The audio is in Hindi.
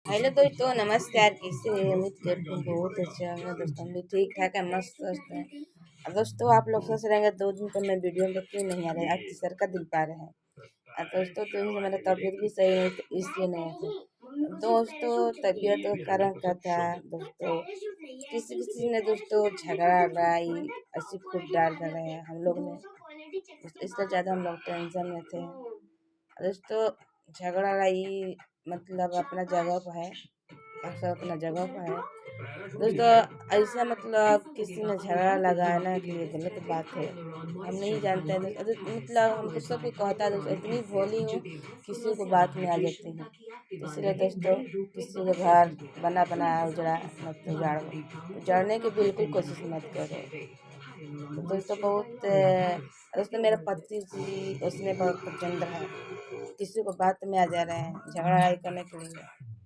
हेलो दोस्तों, नमस्कार। कैसे हैं? उम्मीद करती हूँ बहुत अच्छा होगा। दोस्तों हम भी ठीक ठाक है, मस्त स्वस्थ है। अब दोस्तों आप लोग सोच रहे हैं 2 दिन तो मैं वीडियो में क्यों नहीं आ रहे, आज तीसरा का दिन पा रहे हैं। दोस्तों तो इस मेरा तबीयत भी सही नहीं थी, इसलिए नहीं थे दोस्तों। तबीयत का कारण क्या था दोस्तों, किसी किसी ने दोस्तों झगड़ा लड़ाई ऐसी खूब डाल रहे हैं हम लोग ने, इसलिए ज़्यादा हम लोग टेंशन में थे दोस्तों। झगड़ा लड़ाई मतलब अपना जगह पर है, अक्सर अपना जगह पर है दोस्तों। ऐसा मतलब किसी ने झगड़ा लगाना के लिए गलत बात है, हम नहीं जानते हैं दोस्तों। मतलब हमको सबको कहता है दोस्तों, इतनी भोली हूँ किसी को बात में आ जाती हूँ। तो इसलिए दोस्तों किसी का घर बना बनाया उजड़ा मत उजाड़ो, उजाड़ने की बिल्कुल कोशिश मत करो। तो दोस्तों बहुत दोस्तों मेरा पति जी उसमें बहुत प्रचंड है, किसी को बात में आ जा रहे हैं झगड़ा लड़ाई करने के लिए।